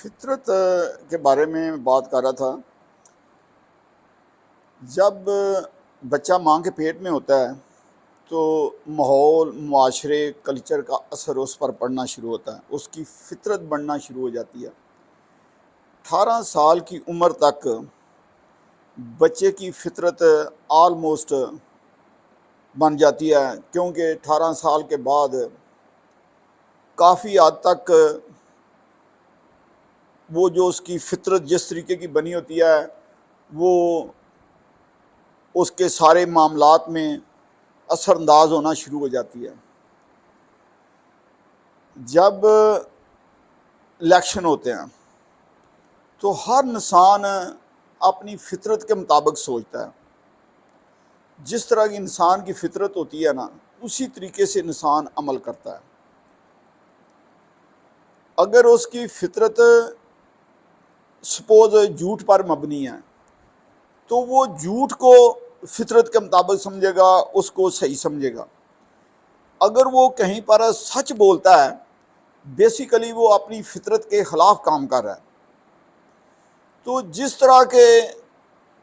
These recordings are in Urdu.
فطرت کے بارے میں بات کر رہا تھا۔ جب بچہ ماں کے پیٹ میں ہوتا ہے تو ماحول، معاشرے، کلچر کا اثر اس پر پڑنا شروع ہوتا ہے، اس کی فطرت بننا شروع ہو جاتی ہے۔ 18 سال کی عمر تک بچے کی فطرت آلموسٹ بن جاتی ہے، کیونکہ 18 سال کے بعد کافی حد تک وہ جو اس کی فطرت جس طریقے کی بنی ہوتی ہے وہ اس کے سارے معاملات میں اثر انداز ہونا شروع ہو جاتی ہے۔ جب الیکشن ہوتے ہیں تو ہر انسان اپنی فطرت کے مطابق سوچتا ہے۔ جس طرح کی انسان کی فطرت ہوتی ہے نا، اسی طریقے سے انسان عمل کرتا ہے۔ اگر اس کی فطرت سپوز جھوٹ پر مبنی ہے تو وہ جھوٹ کو فطرت کے مطابق سمجھے گا، اس کو صحیح سمجھے گا۔ اگر وہ کہیں پر سچ بولتا ہے، بیسیکلی وہ اپنی فطرت کے خلاف کام کر رہا ہے۔ تو جس طرح کے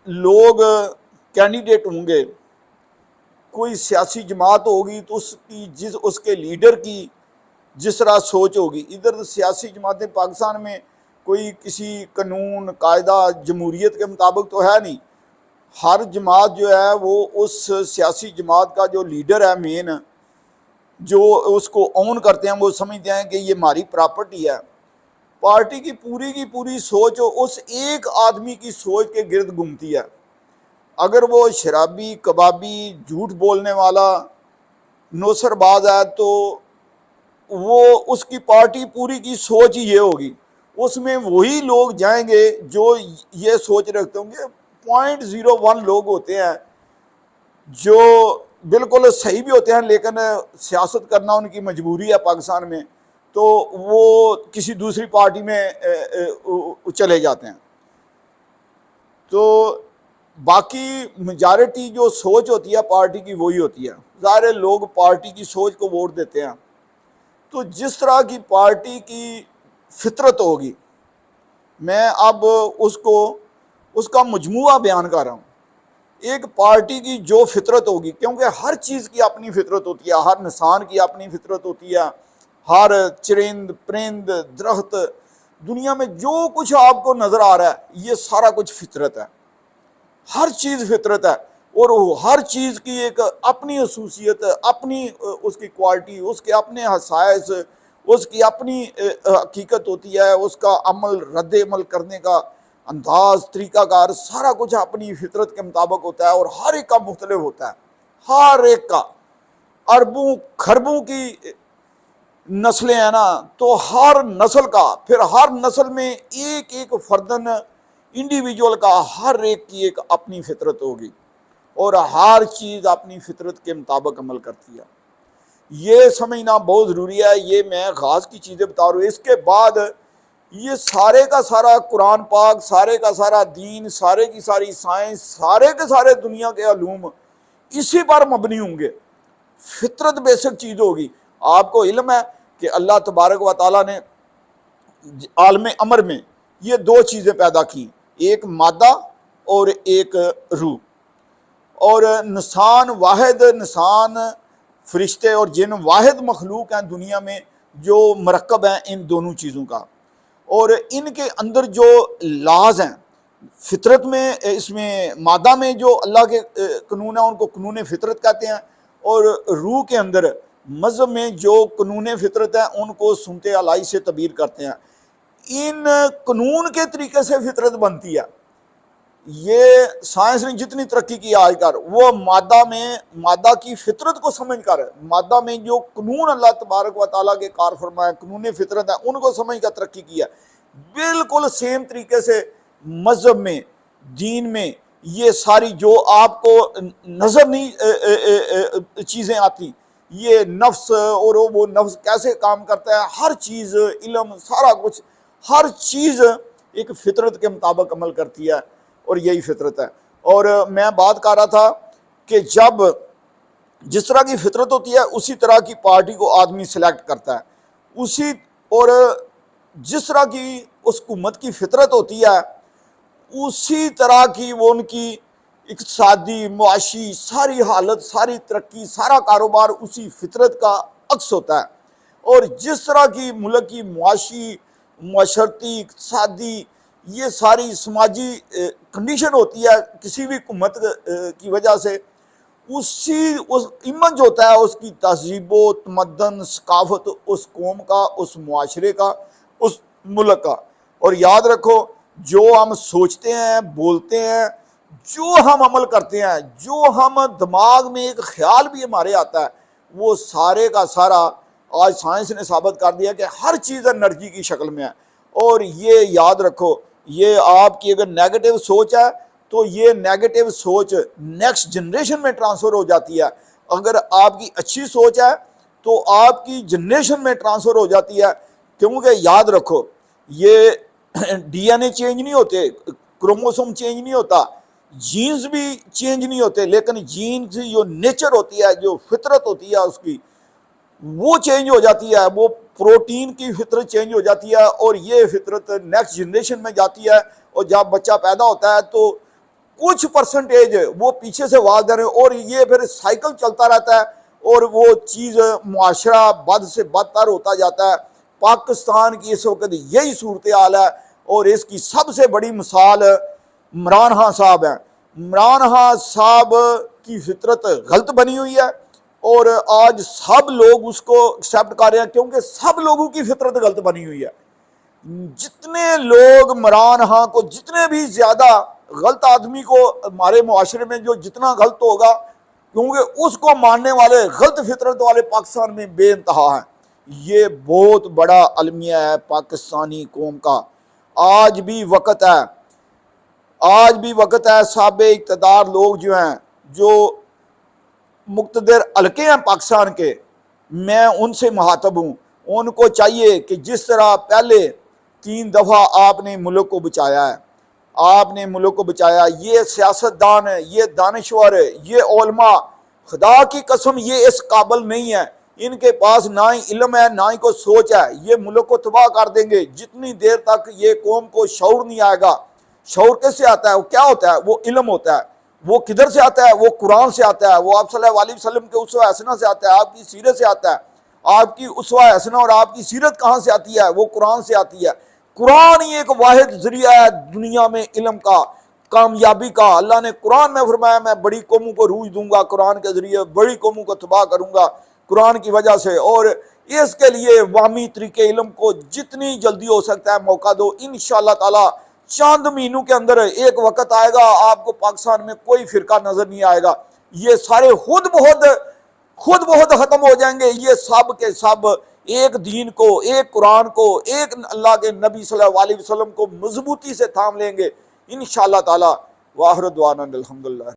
لوگ کینڈیڈیٹ ہوں گے، کوئی سیاسی جماعت ہوگی تو اس کے لیڈر کی جس طرح سوچ ہوگی، ادھر سیاسی جماعتیں پاکستان میں کوئی کسی قانون قاعدہ جمہوریت کے مطابق تو ہے نہیں۔ ہر جماعت جو ہے وہ اس سیاسی جماعت کا جو لیڈر ہے مین، جو اس کو اون کرتے ہیں، وہ سمجھتے ہیں کہ یہ ہماری پراپرٹی ہے۔ پارٹی کی پوری سوچ اس ایک آدمی کی سوچ کے گرد گھومتی ہے۔ اگر وہ شرابی، کبابی، جھوٹ بولنے والا، نوسر باز ہے تو وہ اس کی پارٹی پوری کی سوچ ہی یہ ہوگی۔ اس میں وہی لوگ جائیں گے جو یہ سوچ رکھتے ہوں گے۔ 0.01 لوگ ہوتے ہیں جو بالکل صحیح بھی ہوتے ہیں، لیکن سیاست کرنا ان کی مجبوری ہے پاکستان میں، تو وہ کسی دوسری پارٹی میں چلے جاتے ہیں۔ تو باقی میجارٹی جو سوچ ہوتی ہے پارٹی کی وہی ہوتی ہے۔ ظاہر لوگ پارٹی کی سوچ کو ووٹ دیتے ہیں۔ تو جس طرح کی پارٹی کی فطرت ہوگی، میں اب اس کا مجموعہ بیان کر رہا ہوں۔ ایک پارٹی کی جو فطرت ہوگی، کیونکہ ہر چیز کی اپنی فطرت ہوتی ہے، ہر انسان کی اپنی فطرت ہوتی ہے، ہر چرند، پرند، درخت، دنیا میں جو کچھ آپ کو نظر آ رہا ہے یہ سارا کچھ فطرت ہے۔ ہر چیز فطرت ہے، اور ہر چیز کی ایک اپنی خصوصیت، اپنی اس کی کوالٹی، اس کے اپنے خصائص، اس کی اپنی حقیقت ہوتی ہے، اس کا عمل، رد عمل کرنے کا انداز، طریقہ کار، سارا کچھ اپنی فطرت کے مطابق ہوتا ہے، اور ہر ایک کا مختلف ہوتا ہے۔ ہر ایک کا، اربوں خربوں کی نسلیں ہیں نا، تو ہر نسل کا، پھر ہر نسل میں ایک ایک فردن انڈیویجول کا، ہر ایک کی ایک اپنی فطرت ہوگی، اور ہر چیز اپنی فطرت کے مطابق عمل کرتی ہے۔ یہ سمجھنا بہت ضروری ہے۔ یہ میں خاص کی چیزیں بتا رہا ہوں۔ اس کے بعد یہ سارے کا سارا قرآن پاک، سارے کا سارا دین، سارے کی ساری سائنس، سارے کے سارے دنیا کے علوم اسی پر مبنی ہوں گے۔ فطرت بیسک چیز ہوگی۔ آپ کو علم ہے کہ اللہ تبارک و تعالیٰ نے عالم امر میں یہ دو چیزیں پیدا کی، ایک مادہ اور ایک روح۔ اور انسان، فرشتے اور جن واحد مخلوق ہیں دنیا میں جو مرکب ہیں ان دونوں چیزوں کا، اور ان کے اندر جو لاز ہیں فطرت میں، اس میں مادہ میں جو اللہ کے قانون ہیں ان کو قانون فطرت کہتے ہیں، اور روح کے اندر مذہب میں جو قانون فطرت ہیں ان کو سنت الہی سے تعبیر کرتے ہیں۔ ان قانون کے طریقے سے فطرت بنتی ہے۔ یہ سائنس نے جتنی ترقی کی آج کر، وہ مادہ کی فطرت کو سمجھ کر، مادہ میں جو قانون اللہ تبارک و تعالیٰ کے کار فرمائے، قانون فطرت ہے، ان کو سمجھ کر ترقی کی ہے۔ بالکل سیم طریقے سے مذہب میں، دین میں یہ ساری جو آپ کو نظر نہیں چیزیں آتی، یہ نفس اور وہ نفس کیسے کام کرتا ہے، ہر چیز، علم، سارا کچھ، ہر چیز ایک فطرت کے مطابق عمل کرتی ہے، اور یہی فطرت ہے۔ اور میں بات کر رہا تھا کہ جب جس طرح کی فطرت ہوتی ہے اسی طرح کی پارٹی کو آدمی سلیکٹ کرتا ہے، اور جس طرح کی اس حکومت کی فطرت ہوتی ہے اسی طرح کی وہ ان کی اقتصادی معاشی ساری حالت، ساری ترقی، سارا کاروبار اسی فطرت کا عکس ہوتا ہے۔ اور جس طرح کی ملک کی معاشی، معاشرتی، اقتصادی، یہ ساری سماجی کنڈیشن ہوتی ہے کسی بھی حکومت کی وجہ سے، اس ایمج ہوتا ہے اس کی تہذیب و تمدن، ثقافت اس قوم کا، اس معاشرے کا، اس ملک کا۔ اور یاد رکھو، جو ہم سوچتے ہیں، بولتے ہیں، جو ہم عمل کرتے ہیں، جو ہم دماغ میں ایک خیال بھی ہمارے آتا ہے، وہ سارے کا سارا آج سائنس نے ثابت کر دیا کہ ہر چیز انرجی کی شکل میں ہے۔ اور یہ یاد رکھو، یہ آپ کی اگر نیگیٹو سوچ ہے تو یہ نیگیٹو سوچ نیکسٹ جنریشن میں ٹرانسفر ہو جاتی ہے۔ اگر آپ کی اچھی سوچ ہے تو آپ کی جنریشن میں ٹرانسفر ہو جاتی ہے، کیونکہ یاد رکھو یہ ڈی این اے چینج نہیں ہوتے، کروموسوم چینج نہیں ہوتا، جینز بھی چینج نہیں ہوتے، لیکن جینز جو نیچر ہوتی ہے، جو فطرت ہوتی ہے اس کی، وہ چینج ہو جاتی ہے، وہ پروٹین کی فطرت چینج ہو جاتی ہے، اور یہ فطرت نیکسٹ جنریشن میں جاتی ہے۔ اور جب بچہ پیدا ہوتا ہے تو کچھ پرسنٹیج وہ پیچھے سے والدین، اور یہ پھر سائیکل چلتا رہتا ہے، اور وہ چیز معاشرہ بد سے بدتر ہوتا جاتا ہے۔ پاکستان کی اس وقت یہی صورتحال ہے، اور اس کی سب سے بڑی مثال عمران خان صاحب ہیں۔ عمران خان صاحب کی فطرت غلط بنی ہوئی ہے، اور آج سب لوگ اس کو ایکسیپٹ کر رہے ہیں، کیونکہ سب لوگوں کی فطرت غلط بنی ہوئی ہے۔ جتنے لوگ عمران خان کو، جتنے بھی زیادہ غلط آدمی کو ہمارے معاشرے میں جو جتنا غلط ہوگا، کیونکہ اس کو ماننے والے غلط فطرت والے پاکستان میں بے انتہا ہیں۔ یہ بہت بڑا المیہ ہے پاکستانی قوم کا۔ آج بھی وقت ہے، آج بھی وقت ہے، سابق اقتدار لوگ جو ہیں، جو مقتدر حلقے ہیں پاکستان کے، میں ان سے مخاطب ہوں، ان کو چاہیے کہ جس طرح پہلے 3 دفعہ آپ نے ملک کو بچایا ہے، آپ نے ملک کو بچایا، یہ سیاستدان ہے، یہ دانشور ہے، یہ علماء، خدا کی قسم یہ اس قابل نہیں ہے، ان کے پاس نہ ہی علم ہے نہ ہی کوئی سوچ ہے، یہ ملک کو تباہ کر دیں گے جتنی دیر تک یہ قوم کو شعور نہیں آئے گا۔ شعور کس سے آتا ہے؟ وہ کیا ہوتا ہے؟ وہ علم ہوتا ہے۔ وہ کدھر سے آتا ہے؟ وہ قرآن سے آتا ہے، وہ آپ صلی اللہ علیہ وسلم کے اسوہ حسنہ سے آتا ہے، آپ کی سیرت سے آتا ہے۔ آپ کی اسوہ حسنہ اور آپ کی سیرت کہاں سے آتی ہے؟ وہ قرآن سے آتی ہے۔ قرآن ہی ایک واحد ذریعہ ہے دنیا میں علم کا، کامیابی کا۔ اللہ نے قرآن میں فرمایا میں بڑی قوموں کو روج دوں گا، قرآن کے ذریعے بڑی قوموں کو تباہ کروں گا قرآن کی وجہ سے۔ اور اس کے لیے عوامی طریقے علم کو جتنی جلدی ہو سکتا ہے موقع دو، انشاءاللہ تعالی چند مہینوں کے اندر ایک وقت آئے گا آپ کو پاکستان میں کوئی فرقہ نظر نہیں آئے گا، یہ سارے خود بہت ختم ہو جائیں گے۔ یہ سب کے سب ایک دین کو، ایک قرآن کو، ایک اللہ کے نبی صلی اللہ علیہ وسلم کو مضبوطی سے تھام لیں گے انشاءاللہ تعالی۔ واخر دعوانا الحمدللہ۔